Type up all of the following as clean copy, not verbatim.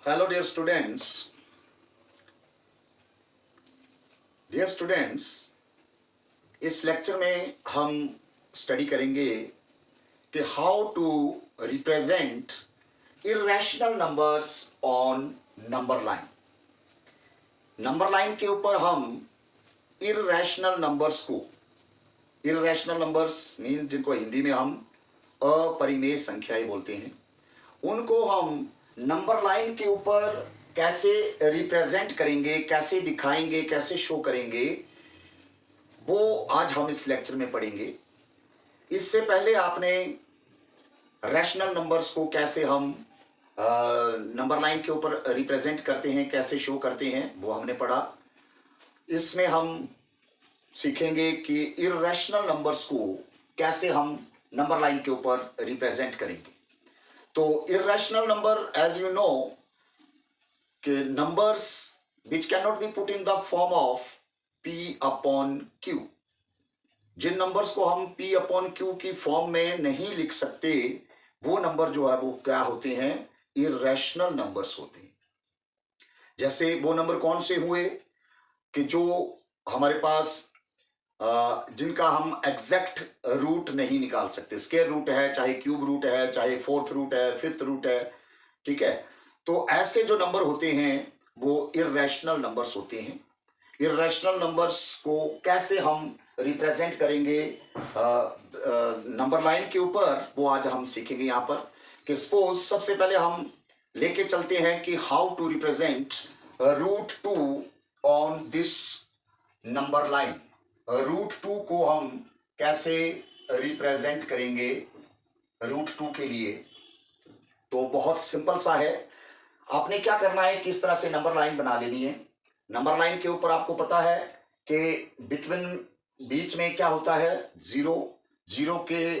Hello dear students. इस lecture में हम स्टडी करेंगे कि how to represent irrational numbers on number line. Number line के ऊपर हम इर्रेशनल नंबर्स मीन जिनको हिंदी में हम अपरिमेय संख्याएं बोलते हैं, उनको हम नंबर लाइन के ऊपर कैसे रिप्रेजेंट करेंगे, कैसे दिखाएंगे, कैसे शो करेंगे, वो आज हम इस लेक्चर में पढ़ेंगे। इससे पहले आपने रैशनल नंबर्स को कैसे हम नंबर लाइन के ऊपर रिप्रेजेंट करते हैं, कैसे शो करते हैं, वो हमने पढ़ा। इसमें हम सीखेंगे कि इर्रेशनल नंबर्स को कैसे हम नंबर लाइन के ऊपर रिप्रेजेंट करेंगे। तो irrational number, as you know, कि numbers which can not be put in the form of P upon Q, जिन नंबर्स को हम P अपॉन Q की फॉर्म में नहीं लिख सकते, वो नंबर जो है वो क्या होते हैं? इर्रेशनल नंबर्स होते हैं। जैसे वो नंबर कौन से हुए कि जो हमारे पास जिनका हम एग्जैक्ट रूट नहीं निकाल सकते। स्क्वायर रूट है, चाहे क्यूब रूट है, चाहे फोर्थ रूट है, फिफ्थ रूट है, ठीक है। तो ऐसे जो नंबर होते हैं वो इर्रेशनल नंबर्स होते हैं। इर्रेशनल नंबर्स को कैसे हम रिप्रेजेंट करेंगे नंबर लाइन के ऊपर, वो आज हम सीखेंगे यहाँ पर। कि सपोज सबसे पहले हम लेके चलते हैं कि how to represent √2 on this number line. √2 को हम कैसे रिप्रेजेंट करेंगे √2 के लिए? तो बहुत सिंपल सा है। आपने क्या करना है, किस तरह से नंबर लाइन बना लेनी है। नंबर लाइन के ऊपर आपको पता है कि बीच में क्या होता है? जीरो के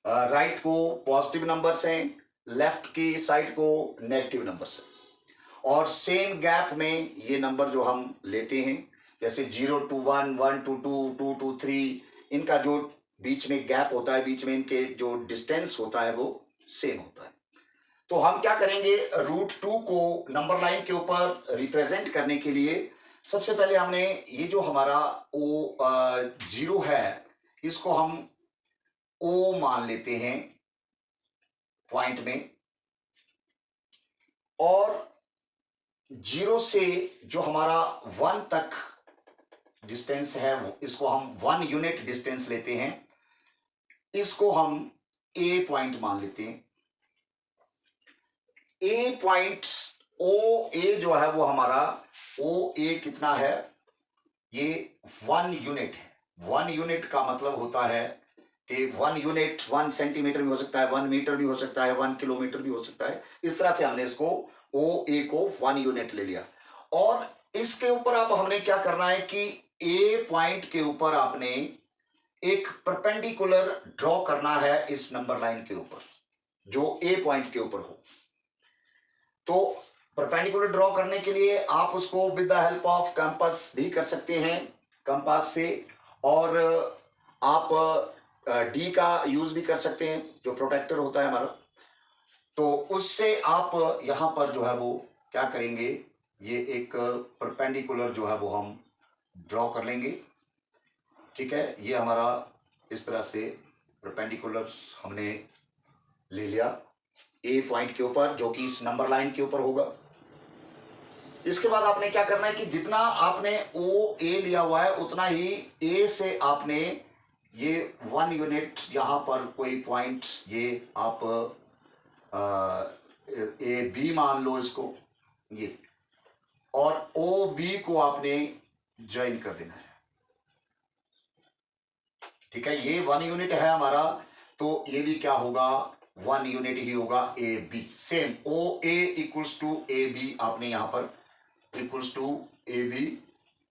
राइट को पॉजिटिव नंबर्स हैं, लेफ्ट की साइड को नेगेटिव नंबर्स हैं, और सेम गैप में ये नंबर जो हम लेते हैं, जैसे 0 to 1, 1 to 2, 2 to 3, इनका जो बीच में गैप होता है, बीच में इनके जो डिस्टेंस होता है वो सेम होता है। तो हम क्या करेंगे, √2 को नंबर लाइन के ऊपर रिप्रेजेंट करने के लिए सबसे पहले हमने ये जो हमारा O0 है, इसको हम O मान लेते हैं पॉइंट में, और 0 से जो हमारा 1 तक डिस्टेंस है, इसको हम 1 यूनिट डिस्टेंस लेते हैं, इसको हम A पॉइंट मान लेते हैं। A पॉइंट OA जो है वो हमारा OA कितना है? ये 1 यूनिट है। 1 यूनिट का मतलब होता है कि 1 यूनिट 1 सेंटीमीटर भी हो सकता है, 1 मीटर भी हो सकता है, 1 किलोमीटर भी हो सकता है। इस तरह से हमने इसको OA को 1 यूनिट ले लिया, और इसके ऊपर अब हमने क्या करना है कि A पॉइंट के ऊपर आपने एक परपेंडिकुलर ड्रॉ करना है इस नंबर लाइन के ऊपर, जो A पॉइंट के ऊपर हो। तो परपेंडिकुलर ड्रॉ करने के लिए आप उसको with the help of compass भी कर सकते हैं, कंपास से, और आप D का यूज भी कर सकते हैं, जो प्रोटेक्टर होता है हमारा। तो उससे आप यहां पर जो है वो क्या करेंगे, ये एक परपेंडिकुलर जो है वो हम ड्रॉ कर लेंगे, ठीक है। ये हमारा इस तरह से परपेंडिकुलर हमने ले लिया A पॉइंट के ऊपर, जो कि इस नंबर लाइन के ऊपर होगा। इसके बाद आपने क्या करना है कि जितना आपने OA लिया हुआ है, उतना ही A से आपने ये 1 यूनिट यहां पर कोई पॉइंट, ये आप AB मान लो इसको, ये, और OB को आपने ज्वाइन कर देना है, ठीक है। ये 1 यूनिट है हमारा, तो ये भी क्या होगा? 1 यूनिट ही होगा, AB। Same OA equals to AB, आपने यहां पर इक्वल्स टू AB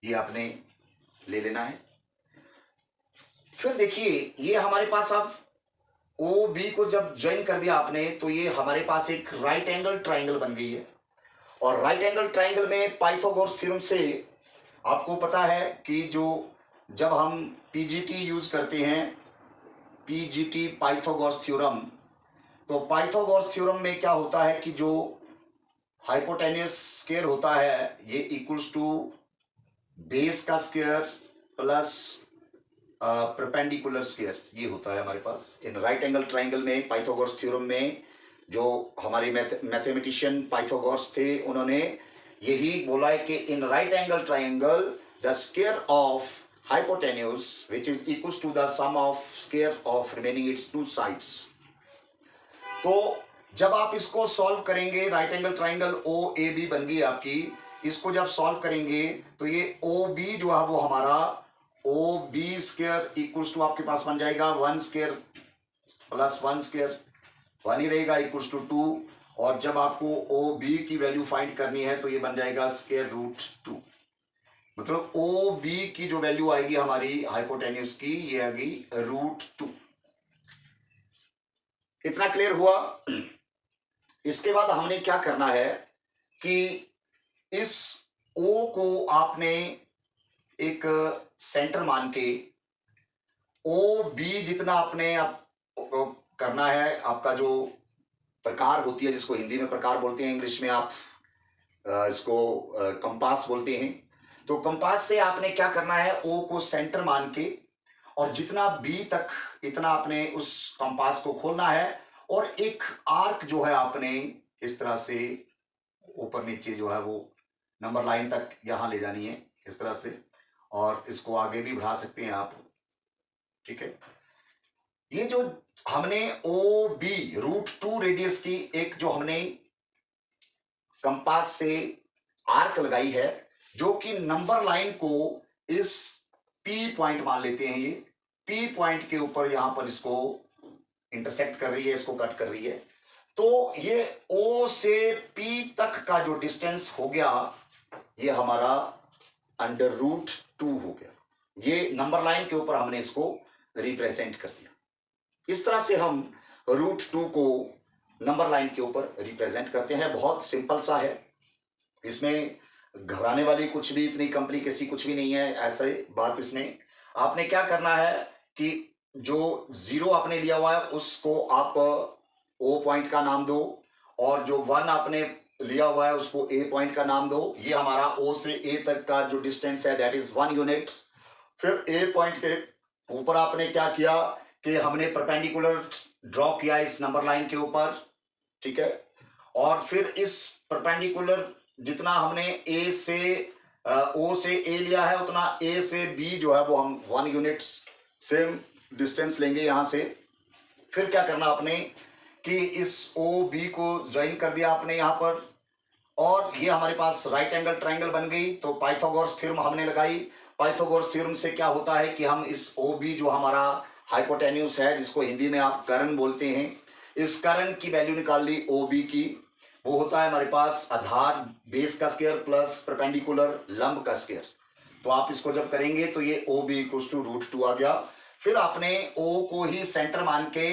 ये आपने ले लेना है। फिर देखिए, ये हमारे पास अब OB को जब ज्वाइन कर दिया आपने, तो ये हमारे पास एक राइट एंगल ट्राइंगल बन गई है। और राइट एंगल ट्राइंगल में पाइथागोरस थ्योरम से आपको पता है कि जब हम PGT यूज करते हैं, PGT पाइथागोरस थ्योरम, तो पाइथागोरस थ्योरम में क्या होता है कि जो हाइपोटेन्यूस स्क्वायर होता है ये इक्वल्स टू बेस का स्क्वायर प्लस परपेंडिकुलर स्क्वायर, ये होता है हमारे पास। इन राइट एंगल ट्राइंगल में पाइथागोरस थ्योरम में जो हमारे मैथमेटिशियन पाइथागोरस थे उन्होंने यही बोला है कि in right angle triangle the square of hypotenuse which is equals to the sum of square of remaining its two sides। तो जब आप इसको सॉल्व करेंगे, right angle triangle O A B बन गई आपकी, इसको जब सॉल्व करेंगे तो ये ओ बी जो है वो हमारा O B square equals to आपके पास बन जाएगा 1 स्क्वायर प्लस 1 स्क्वायर, 1 ही रहेगा इक्वल्स टू 2। और जब आपको ओ बी की वैल्यू फाइंड करनी है तो ये बन जाएगा स्क्वायर रूट 2। मतलब ओ बी की जो वैल्यू आएगी हमारी हाइपोटेन्यूस की, ये आएगी रूट 2। इतना क्लियर हुआ। इसके बाद हमने क्या करना है कि इस ओ को आपने एक सेंटर मान के ओ बी जितना आपने करना है, आपका जो प्रकार होती है जिसको हिंदी में प्रकार बोलते हैं, इंग्लिश में आप इसको कंपास बोलते हैं। तो कंपास से आपने क्या करना है, ओ को सेंटर मान के और जितना बी तक इतना आपने उस कंपास को खोलना है और एक आर्क जो है आपने इस तरह से ऊपर नीचे जो है वो नंबर लाइन तक यहां ले जानी है इस तरह से, और इसको आगे भी बढ़ा सकते हैं आप, ठीक है। ये जो हमने ओ बी रूट 2 रेडियस की एक जो हमने कंपास से आर्क लगाई है जो कि नंबर लाइन को इस पी पॉइंट मान लेते हैं, ये पी पॉइंट के ऊपर यहां पर इसको इंटरसेक्ट कर रही है, इसको कट कर रही है। तो ये ओ से पी तक का जो डिस्टेंस हो गया ये हमारा अंडर रूट 2 हो गया। ये नंबर लाइन के ऊपर हमने इसको रिप्रेजेंट कर दिया। इस तरह से हम रूट 2 को नंबर लाइन के ऊपर रिप्रेजेंट करते हैं। बहुत सिंपल सा है, इसमें घबराने वाली कुछ भी इतनी कॉम्प्लिकेसी कुछ भी नहीं है। ऐसे बात इसमें आपने क्या करना है कि जो 0 आपने लिया हुआ है उसको आप ओ पॉइंट का नाम दो, और जो 1 आपने लिया हुआ है उसको ए पॉइंट का नाम दो। ये हमारा ओ से ए तक का जो डिस्टेंस है दैट इज 1 यूनिट। फिर ए पॉइंट के ऊपर आपने क्या किया कि हमने परपेंडिकुलर ड्रॉ किया इस नंबर लाइन के ऊपर, ठीक है। और फिर इस परपेंडिकुलर जितना हमने ए से ओ से ए लिया है उतना ए से बी जो है वो हम 1 यूनिट सेम डिस्टेंस लेंगे यहां से। फिर क्या करना आपने कि इस ओ बी को ज्वाइन कर दिया आपने यहां पर, और ये हमारे पास राइट एंगल ट्राइंगल बन गई। तो पाइथागोरस थ्योरम हमने लगाई। पाइथागोरस थ्योरम से क्या होता है कि हम इस ओ बी जो हमारा हाइपोटेन्यूस है जिसको हिंदी में आप कर्ण बोलते हैं, इस कर्ण की वैल्यू निकाल ली ओ बी की। वो होता है हमारे पास आधार बेस का स्क्वायर प्लस परपेंडिकुलर लंब का स्क्वायर। तो आप इसको जब करेंगे तो ये O B equals to root 2 आ गया। फिर आपने ओ को ही सेंटर मान के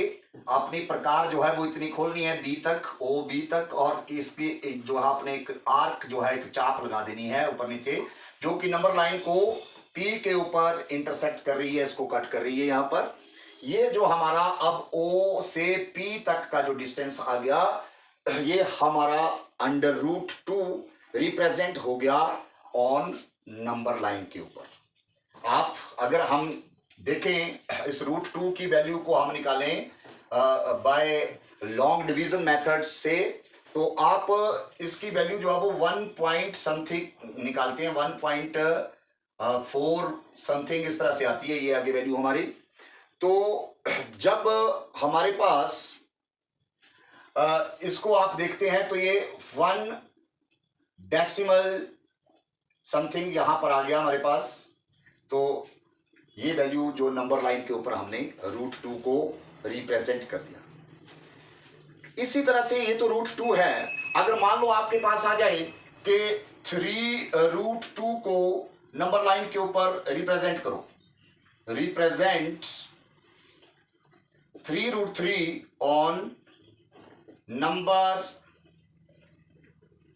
अपनी प्रकार जो है वो इतनी खोलनी है बी तक, ओ बी तक, और इसकी जो है आपने एक आर्क जो है एक चाप लगा देनी है ऊपर नीचे जो कि नंबर लाइन को पी के ऊपर इंटरसेक्ट कर रही है, इसको कट कर रही है यहाँ पर। ये जो हमारा अब ओ से पी तक का जो डिस्टेंस आ गया ये हमारा अंडर रूट 2 रिप्रेजेंट हो गया ऑन नंबर लाइन के ऊपर। आप अगर हम देखें इस रूट 2 की वैल्यू को हम निकालें बाय लॉन्ग डिवीजन मेथड से, तो आप इसकी वैल्यू जो है वो 1 पॉइंट समथिंग निकालते हैं, 1.4 समथिंग इस तरह से आती है ये आगे वैल्यू हमारी। तो जब हमारे पास इसको आप देखते हैं तो ये 1 डेसिमल समथिंग यहां पर आ गया हमारे पास। तो ये वैल्यू जो नंबर लाइन के ऊपर हमने रूट 2 को रिप्रेजेंट कर दिया। इसी तरह से ये तो रूट 2 है। अगर मान लो आपके पास आ जाए कि 3 रूट 2 को नंबर लाइन के ऊपर रिप्रेजेंट करो, represent 3 root 3 on number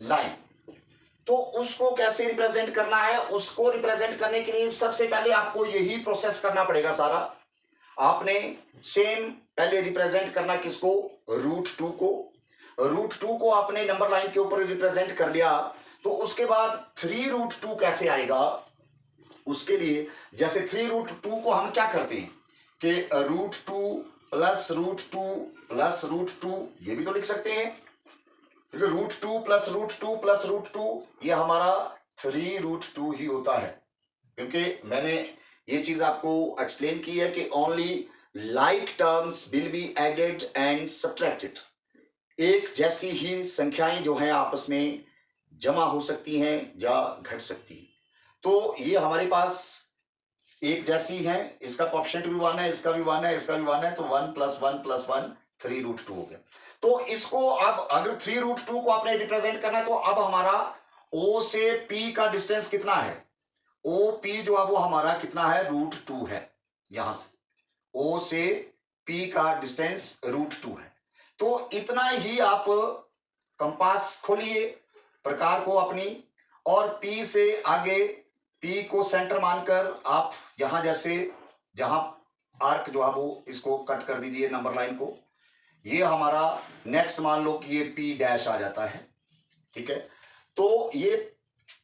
line, तो उसको कैसे रिप्रेजेंट करना है? उसको रिप्रेजेंट करने के लिए सबसे पहले आपको यही प्रोसेस करना पड़ेगा सारा। आपने सेम पहले रिप्रेजेंट करना किसको? रूट 2 को। √2 को आपने नंबर लाइन के ऊपर रिप्रेजेंट कर लिया, तो उसके बाद 3√2 कैसे आएगा? उसके लिए जैसे 3√2 को हम क्या करते हैं कि √2 प्लस √2 प्लस √2, ये भी तो लिख सकते हैं, क्योंकि √2 प्लस √2 प्लस √2 ये हमारा 3√2 ही होता है। क्योंकि मैंने ये चीज आपको एक्सप्लेन की है कि only like terms will be added and subtracted. एक जैसी ही संख्याएं जो हैं आपस में जमा हो सकती हैं या घट सकती हैं। तो ये हमारे पास एक जैसी है, इसका कोएफिशिएंट भी 1 है, इसका भी 1 है, इसका भी 1 है, तो 1 + 1 + 1 3√2 हो गया। तो इसको अब अगर 3√2 को आपने रिप्रेजेंट करना है, तो अब हमारा O से P का डिस्टेंस कितना है? OP जो है वो हमारा कितना है? √2 है। यहां से O से P का डिस्टेंस √2 है। तो इतना ही आप कंपास खोलिए प्रकार को अपनी, और P से आगे P को सेंटर मानकर आप यहां जैसे जहां आर्क जो है वो इसको कट कर दीजिए नंबर लाइन को। ये हमारा नेक्स्ट मान लो कि ये P' आ जाता है, ठीक है। तो ये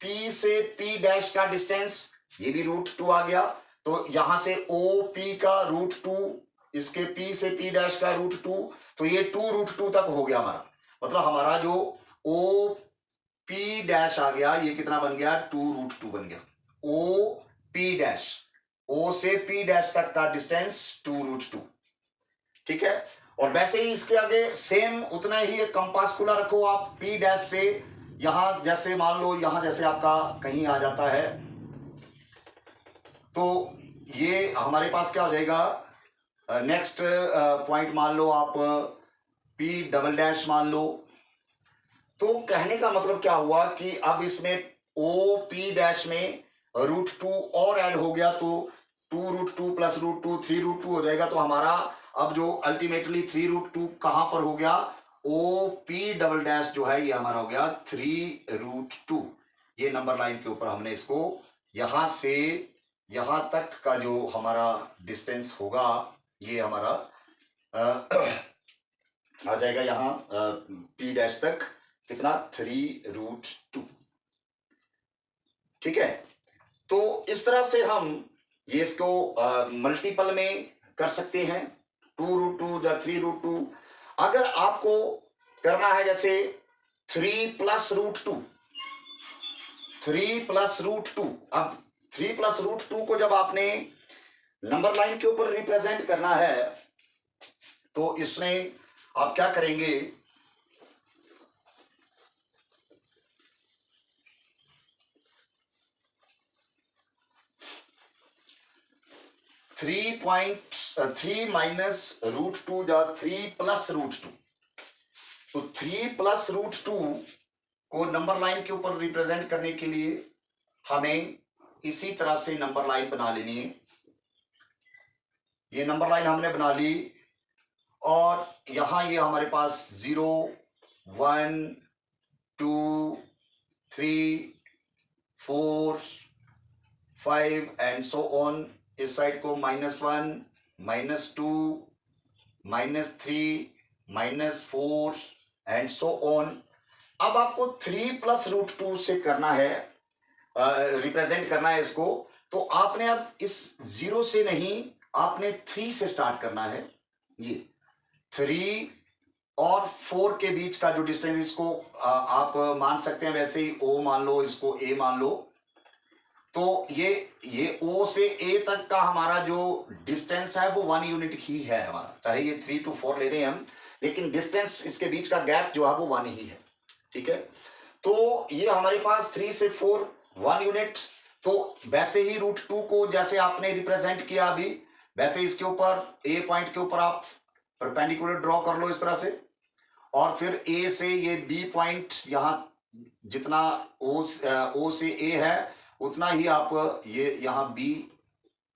P से P' का डिस्टेंस ये भी √2 आ गया। तो यहां से OP का √2, इसके P से P' का √2, तो ये 2√2 तक हो गया हमारा। मतलब हमारा जो OP' आ गया, ये कितना बन गया? 2√2 बन गया। OP', O से P' तक का डिस्टेंस 2√2, ठीक है। और वैसे ही इसके आगे सेम उतना ही एक कंपास खुला रखो आप P' से, यहां जैसे मान लो यहां जैसे आपका कहीं आ जाता है, तो ये हमारे पास क्या हो जाएगा? नेक्स्ट पॉइंट मान लो आप P" मान लो। तो कहने का मतलब क्या हुआ कि अब इसमें OP' में √2 और ऐड हो गया, तो 2√2 प्लस √2 3√2 हो जाएगा। तो हमारा अब जो अल्टीमेटली 3√2 कहां पर हो गया? OP" जो है ये हमारा हो गया 3√2। ये नंबर लाइन के ऊपर हमने इसको यहां से यहां तक का जो हमारा डिस्टेंस होगा, ये हमारा आ जाएगा यहां P' तक कितना? 3√2, ठीक है। तो इस तरह से हम ये इसको मल्टीपल में कर सकते हैं, 2√2 या 3√2। अगर आपको करना है जैसे 3 + √2, 3 + √2, अब 3 + √2 को जब आपने नंबर लाइन के ऊपर रिप्रेजेंट करना है, तो इसमें आप क्या करेंगे? 3 माइनस √2 या 3 + √2। तो 3 + √2 को नंबर लाइन के ऊपर रिप्रेजेंट करने के लिए हमें इसी तरह से नंबर लाइन बना लेनी है। ये नंबर लाइन हमने बना ली, और यहां ये हमारे पास 0 1 2 3 4 5 एंड सो ऑन। इस साइड को -1 -2 -3 -4 एंड सो ऑन। अब आपको 3 + √2 से करना है, रिप्रेजेंट करना है इसको। तो आपने अब इस 0 से नहीं, आपने 3 से स्टार्ट करना है। ये 3 और 4 के बीच का जो डिस्टेंस, इसको आप मान सकते हैं वैसे ही O मान लो, इसको A मान लो। तो ये O से A तक का हमारा जो डिस्टेंस है वो 1 यूनिट ही है हमारा, चाहे ये 3 to 4 ले रहे हैं हम, लेकिन डिस्टेंस इसके बीच का गैप जो है वो 1 ही है, ठीक है। तो ये हमारे पास 3 से 4 1 यूनिट। तो वैसे ही √2 को जैसे आपने रिप्रेजेंट किया अभी, वैसे इसके ऊपर A पॉइंट के ऊपर आप परपेंडिकुलर ड्रॉ कर लो इस तरह से, और फिर A से ये B पॉइंट, यहां जितना O से A है उतना ही आप ये यहां B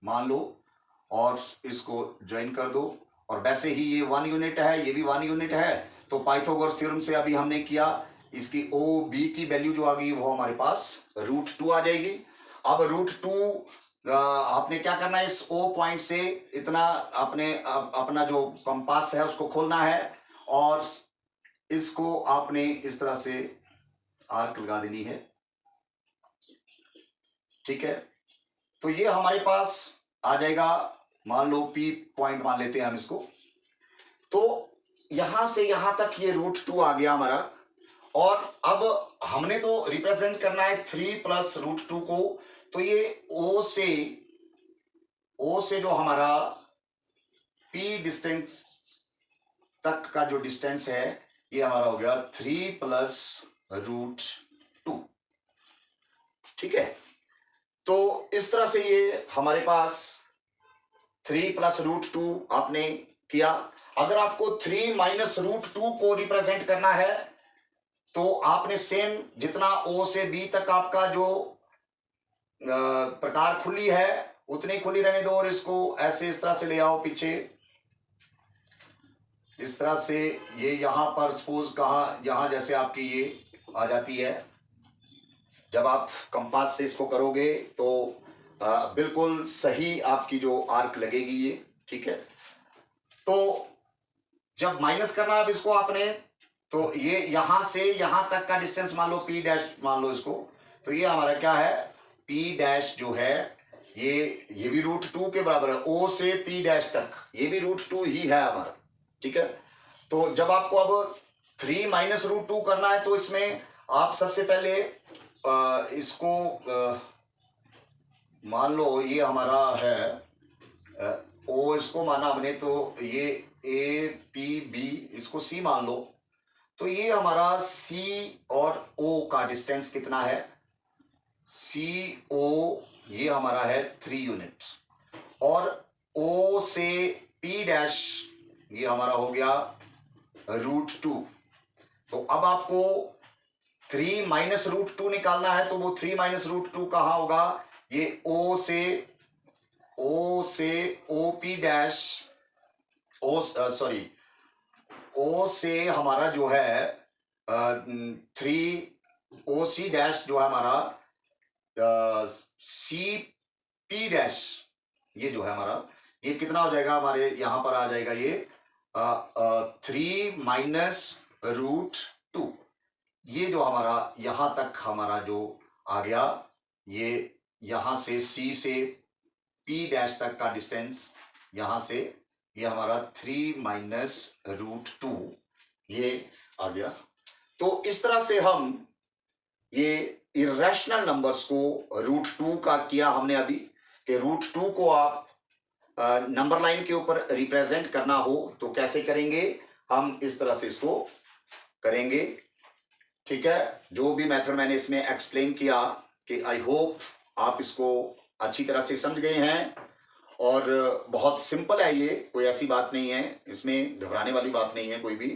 मान लो और इसको ज्वाइन कर दो। और वैसे ही ये 1 यूनिट है, ये भी 1 यूनिट है। तो पाइथागोरस थ्योरम से अभी हमने किया, इसकी OB की वैल्यू जो आ गई वो हमारे पास √2 आ जाएगी। अब √2 आपने क्या करना है? इस O पॉइंट से इतना आपने अपना जो कंपास है उसको खोलना है, और इसको आपने इस तरह से आर्क लगा देनी है, ठीक है। तो ये हमारे पास आ जाएगा, मान लो P पॉइंट मान लेते हैं हम इसको। तो यहां से यहां तक ये √2 आ गया हमारा, और अब हमने तो रिप्रेजेंट करना है 3 + √2 को। तो ये O से जो हमारा P डिस्टेंस तक का जो डिस्टेंस है, ये हमारा हो गया 3 + √2, ठीक है। तो इस तरह से ये हमारे पास 3 + √2 आपने किया। अगर आपको 3 - √2 को रिप्रेजेंट करना है तो आपने सेम जितना O से B तक आपका जो प्रकार खुली है उतनी खुली रहने दो, और इसको ऐसे इस तरह से ले आओ पीछे, इस तरह से। ये यहां पर सपोज कहा, यहां जैसे आपकी ये आ जाती है, जब आप कंपास से इसको करोगे तो बिल्कुल सही आपकी जो आर्क लगेगी ये, ठीक है। तो जब माइनस करना अब इसको आपने, तो ये यहां से यहां तक का डिस्टेंस मान लो P डैश मान लो इसको। तो ये हमारा क्या है, P डैश जो है ये भी √2 के बराबर है। O से P डैश तक ये भी √2 ही है हमारा, ठीक है। तो जब आपको अब 3 - √2 करना है तो इसमें आप सबसे पहले इसको मान लो ये हमारा है O, इसको माना हमने, तो ये A P B, इसको C मान लो। तो ये हमारा C और O का डिस्टेंस कितना है, CO ये हमारा है 3 यूनिट, और O से P डैश ये हमारा हो गया √2। तो अब आपको 3 - √2 निकालना है, तो वो 3 - √2 कहाँ होगा, ये O से OP डैश, O से हमारा जो है 3 OC डैश जो है हमारा CP डैश, ये जो है हमारा, ये कितना हो जाएगा हमारे यहां पर आ जाएगा ये 3 - √2। ये जो हमारा यहां तक हमारा जो आ गया, ये यहां से C से P डैश तक का डिस्टेंस, यहां से ये हमारा 3 - √2 ये आ गया। तो इस तरह से हम ये इरेशनल नंबर्स को √2 का किया हमने अभी, कि √2 को आप नंबर लाइन के ऊपर रिप्रेजेंट करना हो तो कैसे करेंगे, हम इस तरह से इसको करेंगे, ठीक है। जो भी मेथड मैंने इसमें एक्सप्लेन किया, कि आई होप आप इसको अच्छी तरह से समझ गए हैं, और बहुत सिंपल है ये, कोई ऐसी बात नहीं है इसमें, घबराने वाली बात नहीं है कोई भी,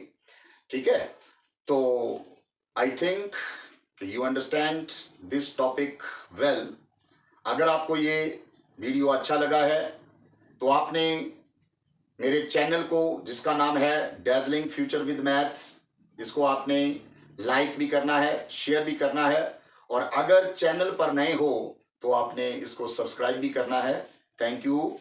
ठीक है। तो I think you understand this topic well. अगर आपको ये वीडियो अच्छा लगा है तो आपने मेरे चैनल को, जिसका नाम है डैज़लिंग फ्यूचर विद मैथ्स, इसको आपने लाइक भी करना है, शेयर भी करना है, और अगर चैनल पर नए हो तो आपने इसको सब्सक्राइब भी करना है। Thank you.